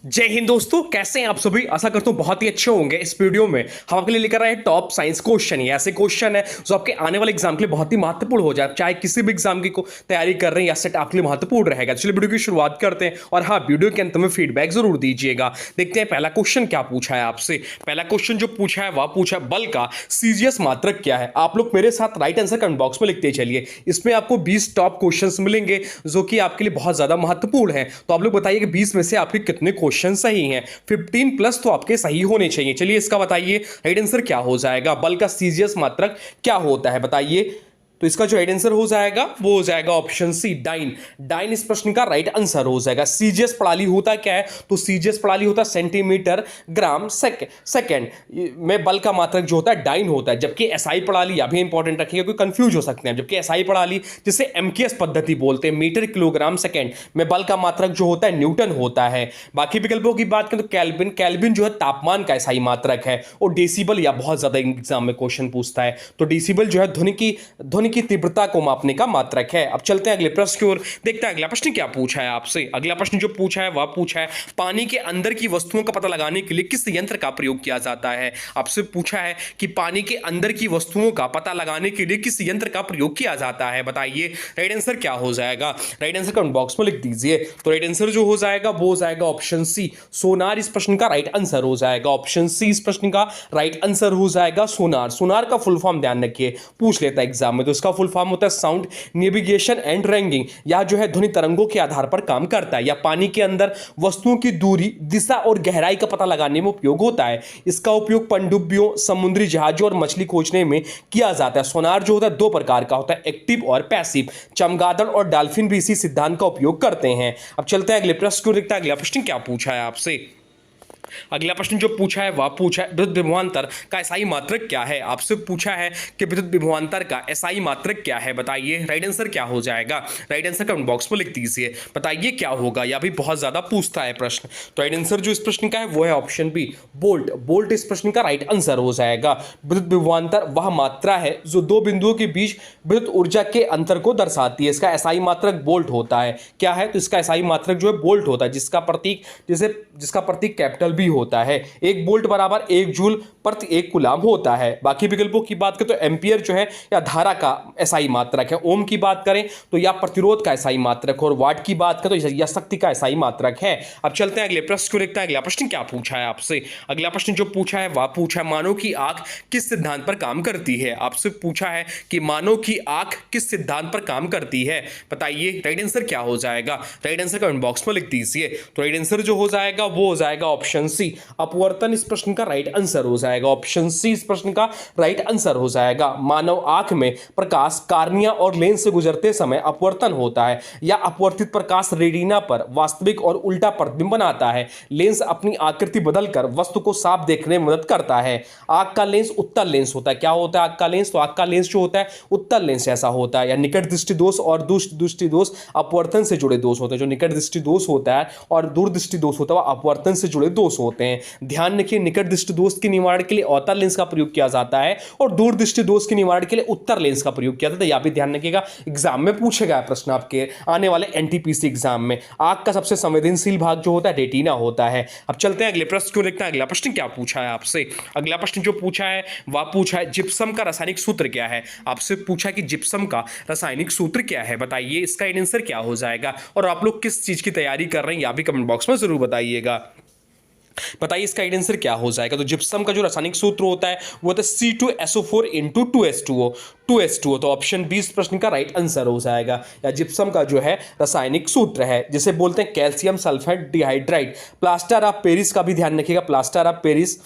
जय हिंद दोस्तों, कैसे हैं आप सभी। आशा करता हूं बहुत ही अच्छे होंगे। इस वीडियो में हम आपके लिए लेकर आए हैं टॉप साइंस क्वेश्चन। ये ऐसे क्वेश्चन है जो आपके आने वाले एग्जाम के लिए बहुत ही महत्वपूर्ण हो जाए, चाहे किसी भी एग्जाम की को तैयारी कर रहे हैं या सेट आपके लिए महत्वपूर्ण रहेगा। चलिए वीडियो की शुरुआत करते हैं और हाँ, वीडियो के अंत में फीडबैक जरूर दीजिएगा। देखते हैं पहला क्वेश्चन क्या पूछा है आपसे। पहला क्वेश्चन जो पूछा है वह पूछा है बल का सीजीएस मात्रक क्या है। आप लोग मेरे साथ राइट आंसर कमेंट बॉक्स में लिखते चलिए। इसमें आपको 20 टॉप क्वेश्चंस मिलेंगे जो कि आपके लिए बहुत ज्यादा महत्वपूर्ण है। तो आप लोग बताइए कि 20 में से आपके कितने क्वेश्चन सही हैं। 15 प्लस तो आपके सही होने चाहिए। चलिए इसका बताइए राइट आंसर क्या हो जाएगा। बल का सीजीएस मात्रक क्या होता है बताइए। तो इसका जो राइट आंसर हो जाएगा वो हो जाएगा ऑप्शन सी, डाइन। डाइन इस प्रश्न का राइट आंसर हो जाएगा। सीजीएस प्रणाली होता क्या है, तो सीजीएस प्रणाली होता है सेंटीमीटर ग्राम सेकेंड में बल का मात्रक जो होता है डाइन होता है। जबकि एसआई प्रणाली अभी इंपॉर्टेंट रखिएगा, कोई कंफ्यूज हो सकते हैं। जबकि एसआई प्रणाली जिसे एमकेएस पद्धति बोलते हैं, मीटर किलोग्राम सेकेंड में बल का मात्रक जो होता है न्यूटन होता है। बाकी विकल्पों की बात करें तो केल्विन, केल्विन जो है तापमान का एसआई मात्रक है। और डेसिबल या बहुत ज्यादा एग्जाम में क्वेश्चन पूछता है, तो डेसिबल जो है ध्वनि की तीव्रता को मापने का मात्रक है। अब चलते हैं अगले प्रश्न की ओर। देखते हैं अगला प्रश्न क्या पूछा है आपसे। अगला प्रश्न जो पूछा है वह पूछा है पानी के अंदर की वस्तुओं का पता लगाने के लिए किस यंत्र का प्रयोग किया जाता है। आपसे पूछा है कि पानी के अंदर की वस्तुओं का पता लगाने के लिए किस यंत्र का प्रयोग किया जाता है। बताइए राइट आंसर क्या हो जाएगा। राइट आंसर कमेंट बॉक्स में लिख दीजिए। तो राइट आंसर जो हो जाएगा वो हो जाएगा ऑप्शन सी, सोनार। इस प्रश्न का राइट आंसर हो जाएगा ऑप्शन सी। इस प्रश्न का राइट आंसर हो जाएगा सोनार। सोनार का फुल फॉर्म ध्यान रखिए, पूछ लेता है एग्जाम में। तो इसका फुल फॉर्म होता है साउंड नेविगेशन एंड रैंकिंग। या जो है ध्वनि तरंगों के आधार पर काम करता है, या पानी के अंदर वस्तुओं की दूरी, दिशा और गहराई का पता लगाने में उपयोग होता है। इसका उपयोग पनडुब्बियों, समुद्री जहाजों और मछली खोजने में किया जाता है। सोनार जो होता है दो प्रकार का होता है, एक्टिव और पैसिव। चमगादड़ और डॉल्फिन भी इसी सिद्धांत का उपयोग करते हैं। अब चलते हैं अगले प्रश्न को। देखते हैं अगला प्रश्न क्या पूछा है आपसे। अगला प्रश्न जो पूछा है वह पूछा है विद्युत विभवांतर का एसआई मात्रक क्या है। आपसे पूछा है कि विद्युत विभवांतर का एसआई मात्रक क्या है। बताइए राइट आंसर क्या हो जाएगा। राइट आंसर कमेंट बॉक्स में लिख दीजिए। बताइए क्या होगा, या भी बहुत ज्यादा पूछता है प्रश्न। तो राइट आंसर जो इस प्रश्न का है वो है ऑप्शन बी, वोल्ट। वोल्ट इस प्रश्न का राइट आंसर हो जाएगा। विद्युत विभवांतर वह मात्रा है जो दो बिंदुओं के बीच विद्युत ऊर्जा के अंतर को दर्शाती है। इसका एसआई मात्रक वोल्ट होता है। क्या है, तो इसका एसआई मात्रक जो है वोल्ट होता है, जिसका प्रतीक कैपिटल भी होता है। एक वोल्ट बराबर 1 जूल प्रति 1 कूलम होता है। बाकी विकल्पों की बात करें तो एम्पियर जो है या धारा का एसआई मात्रक है। ओम की बात करें तो या प्रतिरोध का एसआई मात्रक, और वाट की बात करें तो या शक्ति का एसआई मात्रक है। अब चलते हैं अगले प्रश्न को। देखते हैं अगला प्रश्न क्या पूछा है आपसे। अगला प्रश्न जो पूछा है वह पूछा है मानव की आंख किस सिद्धांत पर काम करती है। आपसे पूछा है कि मानव की आंख किस सिद्धांत पर काम करती है। बताइए राइट आंसर क्या हो जाएगा। राइट आंसर कमेंट बॉक्स में लिख दीजिए। तो राइट आंसर जो हो जाएगा वो हो जाएगा ऑप्शन सी, अपवर्तन। इस प्रश्न का राइट आंसर हो जाएगा ऑप्शन सी। इस प्रश्न का राइट आंसर हो जाएगा। मानव आंख में प्रकाश कार्निया और लेंस से गुजरते समय अपवर्तन होता है, या अपवर्तित प्रकाश रेटिना पर वास्तविक और उल्टा प्रतिबिंब बनाता है। लेंस अपनी आकृति बदलकर वस्तु को साफ देखने में मदद करता है। आंख का लेंस उत्तल लेंस होता है। क्या होता है आंख का लेंस, तो आंख का लेंस जो होता है उत्तल लेंस ऐसा होता है। या निकट दृष्टि दोष और दूर दृष्टि दोष अपवर्तन से जुड़े दोष होते हैं। जो निकट दृष्टि दोष होता है और दूर दृष्टि दोष होता है वह अपवर्तन से जुड़े दोष होते हैं। ध्यान रखिए, निकट दृष्टि दोष के निवारण के लिए अवतल लेंस का प्रयोग किया जाता है और दूर दृष्टि दोष के निवारण के लिए उत्तर लेंस का प्रयोग किया जाता है। यह भी ध्यान रखिएगा, एग्जाम में पूछेगा प्रश्न आपके आने वाले एनटीपीसी एग्जाम में। आंख का सबसे संवेदनशील भाग जो होता है रेटिना होता है। अब चलते हैं अगले प्रश्न को। देखते हैं अगला प्रश्न क्या पूछा है आपसे। अगला प्रश्न जो पूछा है वह पूछा है जिप्सम का रासायनिक सूत्र क्या है। आपसे पूछा कि जिप्सम का रासायनिक सूत्र क्या है। बताइए इसका आंसर क्या हो जाएगा, और आप लोग किस चीज की तैयारी कर रहे हैं यह भी कमेंट बॉक्स में जरूर बताइएगा। बताइए इसका आंसर क्या हो जाएगा। तो जिप्सम का जो रासायनिक सूत्र होता है वो होता है C2SO4 इंटू 2H2O। तो ऑप्शन बी इस प्रश्न का राइट आंसर हो जाएगा। या जिप्सम का जो है रासायनिक सूत्र है जिसे बोलते हैं calcium sulphate dihydride. Plaster of Paris का भी ध्यान रखिएगा। प्लास्टर ऑफ पेरिस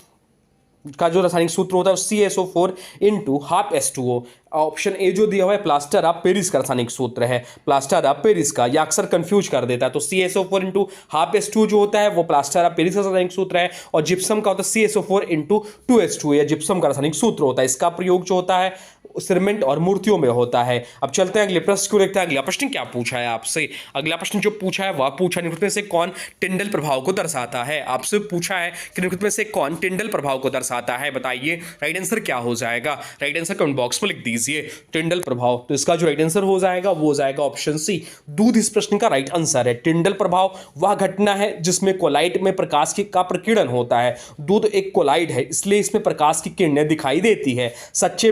का जो रासायनिक सूत्र होता है CaSO4 into half H2O। Option A जो दिया हुआ है प्लास्टर ऑफ पेरिस का रासायनिक सूत्र है। प्लास्टर ऑफ पेरिस का यह अक्सर कंफ्यूज कर देता है। तो CaSO4 इंटू हाफ H2O जो होता है वो प्लास्टर ऑफ पेरिस का रासायनिक सूत्र है, और जिप्सम का होता है CaSO4 इंटू 2H2O। यह जिप्सम का रासायनिक सूत्र होता है। इसका प्रयोग जो होता है सीमेंट और मूर्तियों में होता है। अब चलते हैं अगले प्रश्न को। देखते हैं अगला प्रश्न क्या पूछा है आपसे। अगला प्रश्न जो पूछा है वह पूछा निम्नलिखित में से कौन टिंडल प्रभाव को दर्शाता है। आपसे पूछा है कि निम्नलिखित में से कौन टिंडल प्रभाव को दर्शाता दर्शाता है? बताइए राइट आंसर क्या हो जाएगा? राइट आंसर कमेंट बॉक्स में लिख दीजिए। टिंडल प्रभाव, तो इसका जो राइट आंसर हो जाएगा वो हो जाएगा ऑप्शन सी, दूध इस प्रश्न का राइट आंसर है। टिंडल प्रभाव वह घटना है जिसमें कोलाइट में प्रकाश का प्रकीर्णन होता है। दूध एक कोलाइड है, इसलिए इसमें प्रकाश की किरणें दिखाई देती है। सच्चे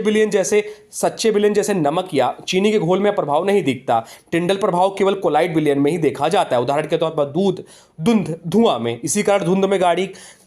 विलयन जैसे नमक या चीनी के घोल में प्रभाव नहीं दिखता। टिंडल प्रभाव केवल कोलाइड विलयन में ही देखा जाता है, उदाहरण के तौर पर धुआं में। इसी कारण धुंध में गाड़ी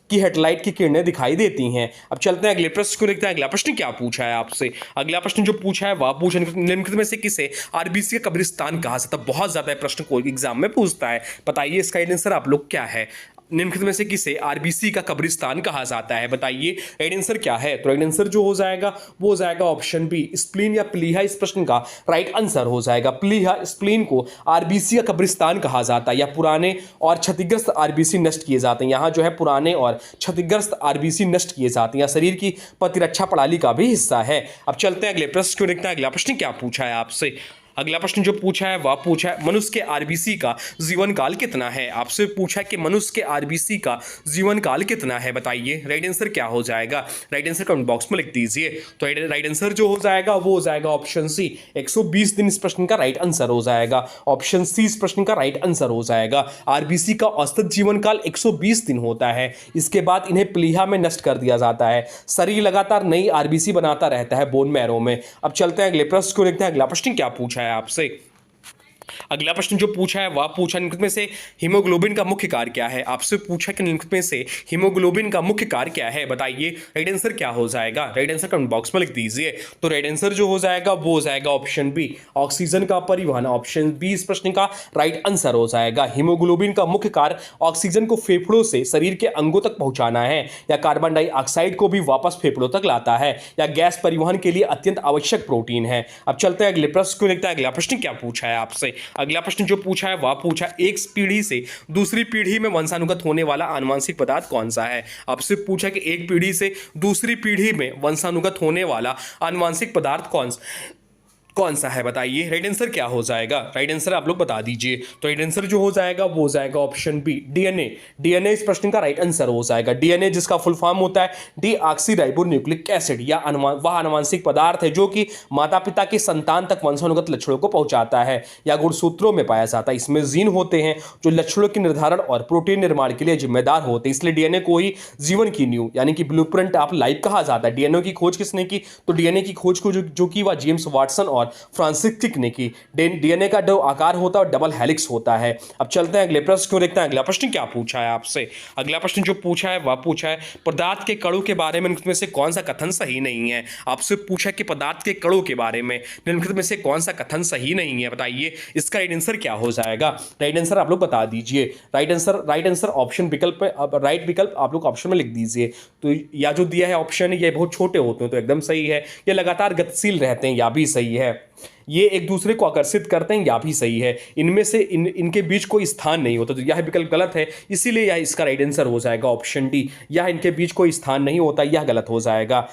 की हेडलाइट की किरणें दिखाई देती हैं। अब चलते हैं अगले प्रश्न को, देखते हैं अगला प्रश्न क्या पूछा है आपसे। अगला प्रश्न जो पूछा है वह पूछा निम्नलिखित में से किसे आरबीसी का कब्रिस्तान कहा जाता है? बहुत ज्यादा प्रश्न कोई एग्जाम में पूछता है। बताइए इसका आंसर आप लोग क्या है? निम्नलिखित में से किसे आरबीसी का कब्रिस्तान कहा जाता है? बताइए राइट आंसर क्या है? तो राइट आंसर जो हो जाएगा वो हो जाएगा ऑप्शन बी, स्प्लीन या प्लीहा इस प्रश्न का राइट आंसर हो जाएगा। प्लीहा, स्प्लीन को आरबीसी का कब्रिस्तान कहा जाता है। या पुराने और क्षतिग्रस्त आरबीसी नष्ट किए जाते हैं। यहाँ जो है पुराने और क्षतिग्रस्त आरबीसी नष्ट किए जाते हैं या शरीर की प्रतिरक्षा प्रणाली का भी हिस्सा है। अब चलते हैं अगले प्रश्न को, देखते हैं अगला प्रश्न क्या पूछा है आपसे। अगला प्रश्न जो पूछा है वह पूछा है मनुष्य के आरबीसी का जीवन काल कितना है? आपसे पूछा है कि मनुष्य के आरबीसी का जीवन काल कितना है? बताइए राइट आंसर क्या हो जाएगा? राइट आंसर कमेंट बॉक्स में लिख दीजिए। तो राइट आंसर जो हो जाएगा वो हो जाएगा ऑप्शन सी, 120 दिन इस प्रश्न का राइट आंसर हो जाएगा। ऑप्शन सी इस प्रश्न का राइट आंसर हो जाएगा। आरबीसी का औसत जीवन काल 120 दिन होता है। इसके बाद इन्हें प्लीहा में नष्ट कर दिया जाता है। शरीर लगातार नई आरबीसी बनाता रहता है बोन मैरो में। अब चलते हैं अगले प्रश्न को, देखते हैं अगला प्रश्न क्या पूछा है आपसे। अगला प्रश्न जो पूछा है वह पूछा निम्नलिखित में से हीमोग्लोबिन का मुख्य कार्य क्या है? आपसे पूछा कि निम्नलिखित में से हीमोग्लोबिन का मुख्य कार्य क्या है? बताइए राइट आंसर क्या हो जाएगा? राइट आंसर कमेंट बॉक्स में लिख दीजिए। तो राइट आंसर जो हो जाएगा वो हो जाएगा ऑप्शन बी, ऑक्सीजन का परिवहन। ऑप्शन बी इस प्रश्न का राइट आंसर हो जाएगा। हीमोग्लोबिन का मुख्य कार्य ऑक्सीजन को फेफड़ों से शरीर के अंगों तक पहुंचाना है, या कार्बन डाइऑक्साइड को भी वापस फेफड़ों तक लाता है, या गैस परिवहन के लिए अत्यंत आवश्यक प्रोटीन है। अब चलते हैं अगले प्रश्न को, देखते हैं अगला प्रश्न क्या पूछा है आपसे। अगला प्रश्न जो पूछा है वह पूछा एक पीढ़ी से दूसरी पीढ़ी में वंशानुगत होने वाला आनुवंशिक पदार्थ कौन सा है? आपसे पूछा कि एक पीढ़ी से दूसरी पीढ़ी में वंशानुगत होने वाला आनुवंशिक पदार्थ कौन सा है? बताइए राइट आंसर क्या हो जाएगा? राइट आंसर आप लोग बता दीजिए। तो राइट आंसर जो हो जाएगा वो हो जाएगा ऑप्शन बी, डीएनए। डीएनए इस प्रश्न का राइट आंसर हो जाएगा। डीएनए जिसका फुल फॉर्म होता है डीऑक्सीराइबोन्यूक्लिक एसिड, या वह आनुवंशिक पदार्थ है जो कि माता पिता के संतान तक वंशानुगत लक्षणों को पहुंचाता है या गुणसूत्रों में पाया जाता है। इसमें जीन होते हैं जो लक्षणों के निर्धारण और प्रोटीन निर्माण के लिए जिम्मेदार होते हैं। इसलिए डीएनए को ही जीवन की नींव यानी कि ब्लूप्रिंट ऑफ लाइफ कहा जाता है। डीएनए की खोज किसने की? तो डीएनए की खोज को जो कि वह जेम्स वाटसन और फ्रांसिस crick ने की। डीएनए का जो आकार होता है डबल हेलिक्स होता है। अब चलते हैं अगले प्रश्न को, देखते हैं अगला प्रश्न क्या पूछा है आपसे। अगला प्रश्न जो पूछा है वह पूछा है पदार्थ के कणों के बारे में निम्नलिखित में से कौन सा कथन सही नहीं है? आपसे पूछा कि पदार्थ के कणों के बारे में निम्नलिखित में से कौन सा कथन सही नहीं है? बताइए इसका राइट आंसर क्या हो जाएगा? राइट आंसर आप लोग बता दीजिए। राइट आंसर ऑप्शन विकल्प राइट विकल्प आप लोग ऑप्शन में लिख दीजिए। तो या जो दिया है ऑप्शन ये बहुत छोटे होते हैं तो एकदम सही है। ये लगातार गतिशील रहते हैं या भी सही है। ये एक दूसरे को आकर्षित करते हैं या भी सही है। इनमें से इनके बीच कोई स्थान नहीं होता, तो यह विकल्प गलत है, इसीलिए यह इसका राइट आंसर हो जाएगा ऑप्शन डी। यह इनके बीच कोई स्थान नहीं होता, यह गलत हो जाएगा।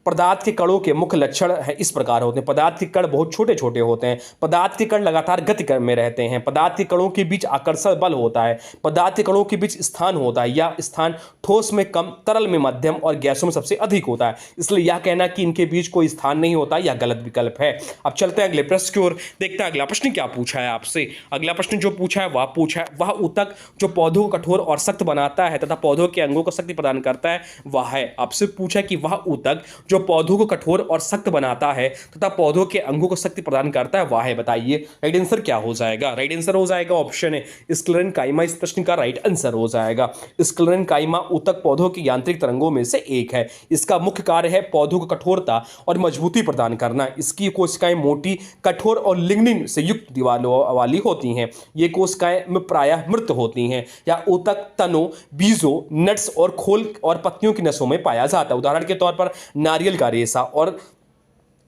पदार्थ के कणों के मुख्य लक्षण है इस प्रकार होते हैं। पदार्थ के कण बहुत छोटे छोटे होते हैं। पदार्थ के कण लगातार गति में रहते हैं। पदार्थ के कणों के बीच आकर्षण बल होता है। पदार्थ के कणों के बीच स्थान होता है, या स्थान ठोस में कम, तरल में मध्यम और गैसों में सबसे अधिक होता है। इसलिए यह कहना कि इनके बीच कोई स्थान नहीं होता यह गलत विकल्प है। अब चलते हैं अगले प्रश्न की ओर, देखते हैं अगला प्रश्न क्या पूछा है आपसे। अगला प्रश्न जो पूछा है वह पूछा है वह ऊतक जो पौधों को कठोर और सख्त बनाता है तथा पौधों के अंगों को शक्ति प्रदान करता है वह है। आपसे पूछा कि वह ऊतक जो पौधों को कठोर और सख्त बनाता है तथा पौधों के अंगों को शक्ति प्रदान करता है वह है। बताइए राइट आंसर क्या हो जाएगा? राइट आंसर हो जाएगा ऑप्शन है स्क्लेरेनकाइमा इस प्रश्न का राइट आंसर हो जाएगा। स्क्लेरेनकाइमा ऊतक पौधों की यांत्रिक तरंगों में से एक है। इसका मुख्य कार्य है पौधों को कठोरता और मजबूती प्रदान करना। इसकी कोशिकाएं मोटी, कठोर और लिग्निन से युक्त दीवारों वाली होती हैं। ये कोशिकाएं में प्रायः मृत होती हैं। या ऊतक तनों, बीजों, नट्स और खोल और पत्तियों की नसों में पाया जाता है। उदाहरण के तौर पर नारियल का रेशा और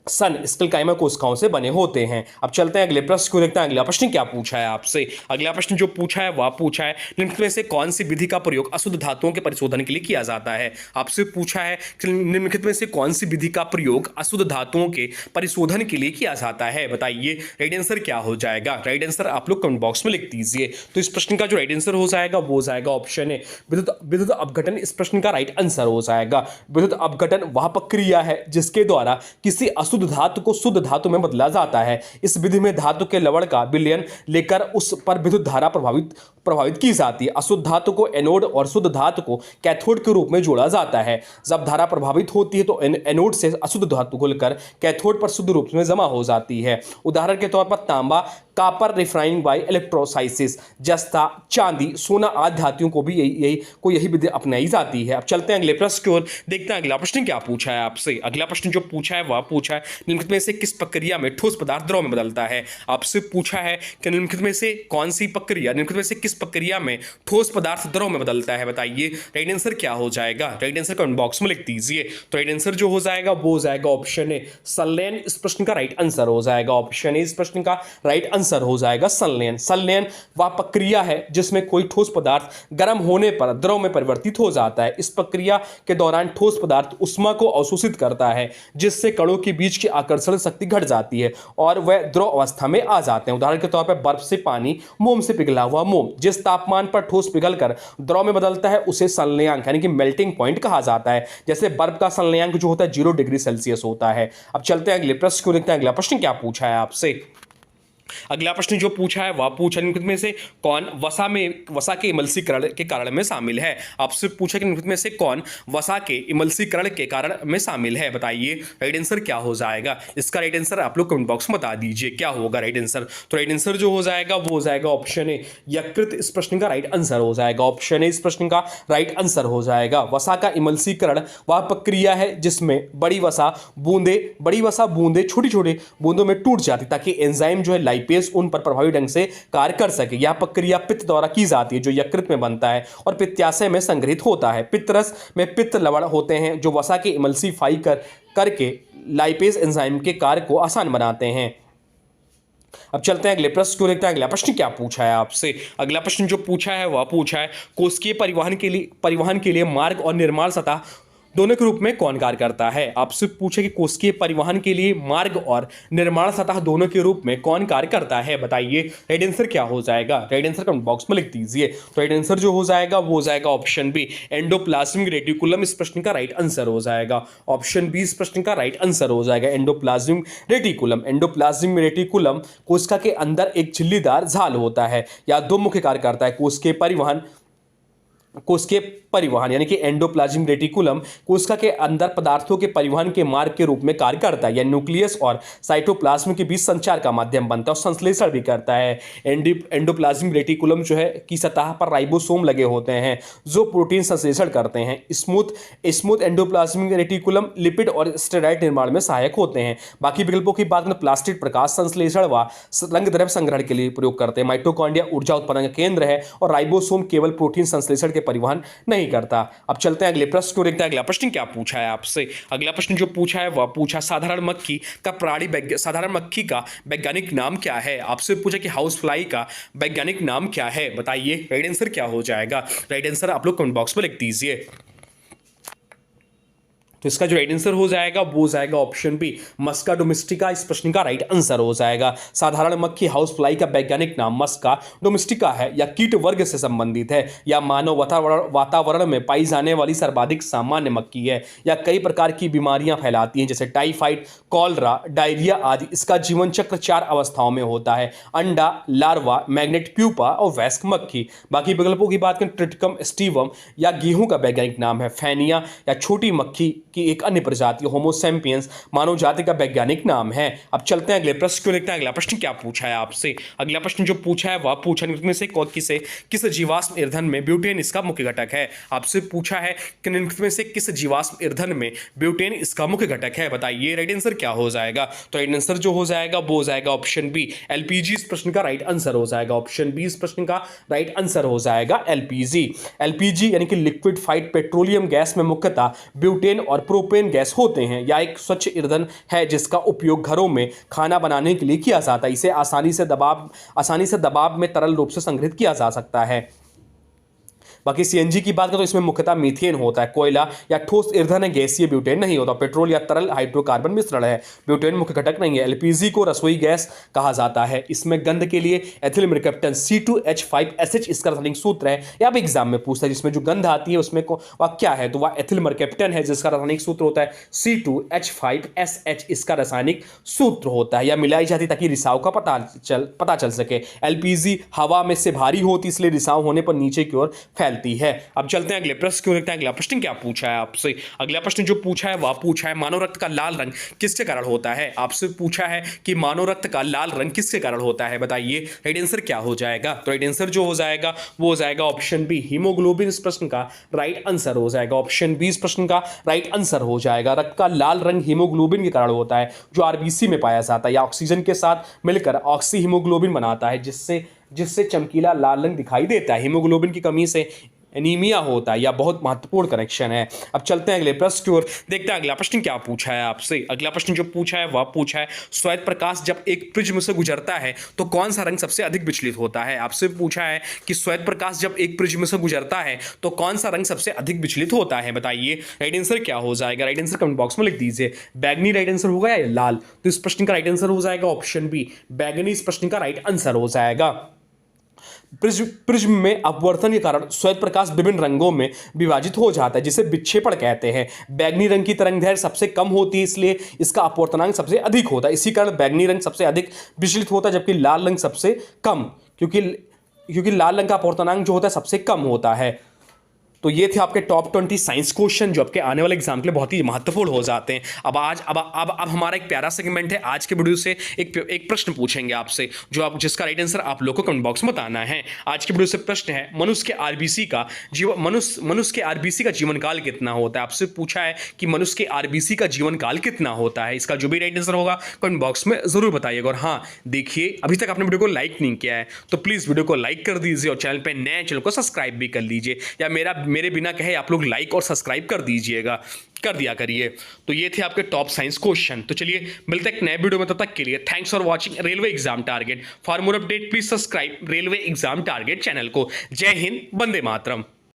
सन स्टिलकाइमा कोशिकाओं से बने होते हैं। अब चलते हैं अगले प्रश्न को, देखते हैं अगला प्रश्न क्या पूछा है आपसे। अगला प्रश्न जो पूछा है वह पूछा है निम्नलिखित में से कौन सी विधि का प्रयोग अशुद्ध धातुओं के परिशोधन के लिए किया जाता है। आपसे पूछा है कि निम्नलिखित में से कौन सी विधि का प्रयोग अशुद्ध धातुओं के परिशोधन के लिए किया जाता है, बताइए राइट आंसर क्या हो जाएगा। राइट आंसर आप लोग कमेंट बॉक्स में लिख दीजिए। तो इस प्रश्न का जो राइट आंसर हो जाएगा वो हो जाएगा ऑप्शन है विद्युत अपघटन। इस प्रश्न का राइट आंसर हो जाएगा विद्युत अपघटन वह प्रक्रिया है जिसके द्वारा किसी अशुद्ध धातु को शुद्ध धातु में बदला जाता है। इस विधि में धातु के लवण का विलयन लेकर उस पर विद्युत धारा प्रभावित की जाती है। अशुद्ध धातु को एनोड और शुद्ध धातु को कैथोड के रूप में जोड़ा जाता है। जब धारा प्रभावित होती है तो एनोड से अशुद्ध धातु खुलकर कैथोड पर शुद्ध रूप में जमा हो जाती है। उदाहरण के तौर पर तांबा कापर रिफाइनिंग बाय इलेक्ट्रोसाइसिस, जस्ता चांदी सोना आदि धातुओं को भी यही विधि अपनाई जाती है। अब चलते हैं अगले प्रश्न की ओर, देखते हैं अगला प्रश्न क्या पूछा है आपसे। अगला प्रश्न जो पूछा है वह पूछा है निम्नलिखित में से किस प्रक्रिया में ठोस पदार्थ द्रव में बदलता है। आपसे पूछा है कि निम्नलिखित में से कौन सी प्रक्रिया, निम्नलिखित में से किस प्रक्रिया में ठोस पदार्थ द्रव में बदलता है, बताइए राइट आंसर क्या हो जाएगा। राइट आंसर कमेंट बॉक्स में लिख दीजिए। तो राइट आंसर जो हो जाएगा वो हो जाएगा ऑप्शन ए संलयन। इस प्रश्न का राइट आंसर हो जाएगा ऑप्शन ए, इस प्रश्न का राइट आंसर हो जाएगा संलयन। संलयन वह प्रक्रिया है जिसमें कोई ठोस पदार्थ गर्म होने पर द्रव में परिवर्तित हो जाता है। इस प्रक्रिया के दौरान ठोस पदार्थ उष्मा को अवशोषित करता है जिससे कणों के बीच की आकर्षण शक्ति घट जाती है और वह द्रव अवस्था में आ जाते हैं। उदाहरण के तौर पर बर्फ से पानी, मोम से पिघला हुआ मोम। जिस तापमान पर ठोस पिघलकर द्रव में बदलता है उसे संलयनांक यानी कि मेल्टिंग पॉइंट कहा जाता है। जैसे बर्फ का संलयनांक जो होता है 0 डिग्री सेल्सियस होता है। अब चलते हैं अगले प्रश्न को, देखते हैं अगला प्रश्न क्या पूछा है आपसे। अगला प्रश्न जो पूछा है वह पूछा निम्नलिखित में से कौन वसा के इमल्सीकरण के कारण में शामिल है। आपसे पूछा कि निम्नलिखित में से कौन वसा के इमल्सीकरण के कारण में शामिल है, बताइए राइट आंसर क्या हो जाएगा। इसका राइट आंसर आप लोग कमेंट बॉक्स में बता दीजिए क्या होगा राइट आंसर। तो राइट आंसर जो हो जाएगा वो हो जाएगा ऑप्शन ए यकृत। इस प्रश्न का राइट आंसर हो जाएगा ऑप्शन ए, इस प्रश्न का राइट आंसर हो जाएगा। वसा का इमल्सीकरण वह प्रक्रिया है जिसमें बड़ी वसा बूंदे छोटी छोटी बूंदों में टूट जाती ताकि एंजाइम जो है लाइपेज उन पर प्रभावी ढंग से कार्य कर सके। यह प्रक्रिया पित्त द्वारा की जाती है जो यकृत में बनता है और पित्ताशय में संग्रहित होता है। पित्तरस में पित्त लवण होते हैं जो वसा के इमल्सीफाई करके लाइपेज एंजाइम के कार्य को आसान बनाते हैं। अब चलते हैं अगले प्रश्न को, देखते हैं अगला प्रश्न क्या पूछा है आपसे। अगला प्रश्न जो पूछा है वह पूछा है कोशिकीय परिवहन के लिए मार्ग और निर्माण सतह दोनों के रूप में कौन कार्य करता है। आपसे पूछे कि कोशिकीय परिवहन के लिए मार्ग और निर्माण सतह दोनों के रूप में कौन कार्य करता है, बताइए राइट आंसर क्या हो जाएगा। राइट आंसर कमेंट बॉक्स में लिख दीजिए। तो राइट आंसर जो हो जाएगा वो हो जाएगा ऑप्शन बी एंडोप्लाज्मिक रेटिकुलम। इस प्रश्न का राइट आंसर हो जाएगा ऑप्शन बी, इस प्रश्न का राइट आंसर हो जाएगा एंडोप्लाज्मिक रेटिकुलम। एंडोप्लाज्मिक रेटिकुलम कोशिका के अंदर एक झिल्लीदार झाल होता है या दो मुख्य कार्य करता है। कोशिकीय परिवहन यानी कि एंडोप्लाज्मिक रेटिकुलम कोशिका के अंदर पदार्थों के परिवहन के मार्ग के रूप में कार्य करता है। यह न्यूक्लियस और साइटोप्लाज्म के बीच संचार का माध्यम बनता है और संश्लेषण भी करता है। एंडोप्लाज्मिक रेटिकुलम जो है की सतह पर राइबोसोम लगे होते हैं जो प्रोटीन संश्लेषण करते हैं। स्मूथ एंडोप्लाज्मिक रेटिकुलम लिपिड और स्टेरॉइड निर्माण में सहायक होते हैं। बाकी विकल्पों की बात में प्लास्टिड प्रकाश संश्लेषण व रंग द्रव्य संग्रहण के लिए प्रयोग करते हैं। माइटोकॉन्ड्रिया ऊर्जा उत्पादन का केंद्र है और राइबोसोम केवल प्रोटीन संश्लेषण के परिवहन नहीं करता। अब चलते हैं अगले प्रश्न को, देखते हैं अगला प्रश्न क्या पूछा है आपसे। अगला प्रश्न जो पूछा है वह पूछा साधारण मक्खी का वैज्ञानिक नाम क्या है। आपसे पूछा कि हाउस फ्लाई का वैज्ञानिक नाम क्या है, बताइए राइट आंसर क्या हो जाएगा। राइट आंसर आप लोग कमेंट बॉक्स में लिख दीजिए। तो इसका जो राइट आंसर हो जाएगा वो हो जाएगा ऑप्शन बी मस्का डोमेस्टिका। इस प्रश्न का राइट आंसर हो जाएगा साधारण मक्खी हाउस फ्लाई का वैज्ञानिक नाम मस्का डोमेस्टिका है या कीट वर्ग से संबंधित है या मानव वातावरण में पाई जाने वाली सर्वाधिक सामान्य मक्खी है या कई प्रकार की बीमारियां फैलाती हैं जैसे टाइफाइड, कॉलरा, डायरिया आदि। इसका जीवन चक्र 4 अवस्थाओं में होता है अंडा, लार्वा, मैग्नेट प्यूपा और वयस्क मक्खी। बाकी विकल्पों की बात करें ट्रिटिकम स्टीवम या गेहूं का वैज्ञानिक नाम है फैनिया या छोटी मक्खी की एक अन्य प्रजाति होमो सैपियंस मानव जाति का वैज्ञानिक नाम है। अब चलते हैं अगले प्रश्न को, देखते हैं अगला प्रश्न क्या पूछा है आपसे। अगला प्रश्न जो पूछा है वह पूछा निम्नलिखित में से किस जीवाश्म ईंधन में ब्यूटेन इसका मुख्य घटक है। आपसे पूछा है कि निम्नलिखित में से किस जीवाश्म ईंधन में ब्यूटेन इसका मुख्य घटक है, बताइए राइट आंसर क्या हो जाएगा। तो राइट आंसर जो हो जाएगा वो हो जाएगा ऑप्शन बी एलपीजी। इस प्रश्न का राइट आंसर हो जाएगा ऑप्शन बी, इस प्रश्न का राइट आंसर हो जाएगा एलपीजी। एलपीजी यानी कि लिक्विड फाइड पेट्रोलियम गैस में मुख्यतः ब्यूटेन और प्रोपेन गैस होते हैं या एक स्वच्छ ईंधन है जिसका उपयोग घरों में खाना बनाने के लिए किया जाता है। इसे आसानी से दबाव में तरल रूप से संग्रहित किया जा सकता है। बाकी सीएनजी की बात करें तो इसमें मुख्यतः मीथेन होता है। कोयला या ठोस ईंधन है, गैसीय ब्यूटेन नहीं होता। पेट्रोल या तरल हाइड्रोकार्बन मिश्रण है, ब्यूटेन मुख्य घटक नहीं है। एलपीजी को रसोई गैस कहा जाता है। इसमें गंध के लिए एथिल मरकप्टन C2H5SH इसका रासायनिक सूत्र है। या अब एग्जाम में पूछता है जिसमें जो गंध आती है उसमें वह क्या है, तो वह एथिल मरकप्टन है जिसका रासायनिक सूत्र होता है C2H5SH इसका रासायनिक सूत्र होता है। या मिलाई जाती ताकि रिसाव का पता चल सके। एलपीजी हवा में से भारी होती इसलिए रिसाव होने पर नीचे की ओर फैलती है। अब चलते हैं अगले प्रश्न क्यों देखते हैं। अगला प्रश्न क्या पूछा है आपसे। अगला प्रश्न जो पूछा है वह पूछा है मानव रक्त का लाल रंग किसके कारण होता है। आपसे पूछा है कि मानव रक्त का लाल रंग किसके कारण होता है, बताइए राइट आंसर क्या हो जाएगा। तो राइट आंसर जो हो जाएगा वो हो जाएगा ऑप्शन बी, हीमोग्लोबिन इस प्रश्न का राइट आंसर हो जाएगा। ऑप्शन बी इस प्रश्न का राइट आंसर हो जाएगा। रक्त का लाल रंग हीमोग्लोबिन के कारण होता है जो आरबीसी में पाया जाता है या ऑक्सीजन के साथ मिलकर ऑक्सी हीमोग्लोबिन बनाता है जिससे चमकीला लाल रंग दिखाई देता है। हीमोग्लोबिन की कमी से एनीमिया होता है या बहुत महत्वपूर्ण कनेक्शन है। अब चलते हैं अगले प्रश्न की ओर, देखते हैं अगला प्रश्न क्या पूछा है आपसे। अगला प्रश्न जो पूछा है वह पूछा है श्वेत प्रकाश जब एक प्रिज्म से गुजरता है तो कौन सा रंग सबसे अधिक विचलित होता है। आपसे पूछा है कि श्वेत प्रकाश जब एक प्रिज्म से गुजरता है तो कौन सा रंग सबसे अधिक विचलित होता है, बताइए राइट आंसर क्या हो जाएगा। राइट आंसर कमेंट बॉक्स में लिख दीजिए। बैगनी राइट आंसर होगा या लाल, तो इस प्रश्न का राइट आंसर हो जाएगा ऑप्शन बी, बैगनी इस प्रश्न का राइट आंसर हो जाएगा। प्रिज्म में अपवर्तन के कारण श्वेत प्रकाश विभिन्न रंगों में विभाजित हो जाता है जिसे विक्षेपण कहते हैं। बैगनी रंग की तरंगदैर्घ्य सबसे कम होती है इसलिए इसका अपवर्तनांक सबसे अधिक होता है। इसी कारण बैगनी रंग सबसे अधिक विचलित होता है जबकि लाल रंग सबसे कम, क्योंकि लाल रंग का अपवर्तनांक जो होता है सबसे कम होता है। तो ये थे आपके टॉप 20 साइंस क्वेश्चन जो आपके आने वाले एग्जाम के लिए बहुत ही महत्वपूर्ण हो जाते हैं। अब हमारा एक प्यारा सेगमेंट है। आज के वीडियो से एक प्रश्न पूछेंगे आपसे जिसका राइट आंसर आप लोग को कमेंट बॉक्स में बताना है। आज के वीडियो से प्रश्न है मनुष्य के आरबीसी का जीवन काल कितना होता है। आपसे पूछा है कि मनुष्य के आरबीसी का जीवन काल कितना होता है। इसका जो भी राइट आंसर होगा कमेंट बॉक्स में जरूर बताइएगा। और हाँ देखिए, अभी तक आपने वीडियो को लाइक नहीं किया है तो प्लीज वीडियो को लाइक कर दीजिए और चैनल पर नए चैनल को सब्सक्राइब भी कर लीजिए, या मेरे बिना कहे आप लोग लाइक और सब्सक्राइब कर दिया करिए। तो ये थे आपके टॉप साइंस क्वेश्चन। तो चलिए मिलते हैं एक नए वीडियो में, तब तक के लिए thanks for watching railway exam target. For more update please subscribe railway exam target channel को। जय हिंद, वंदे मातरम।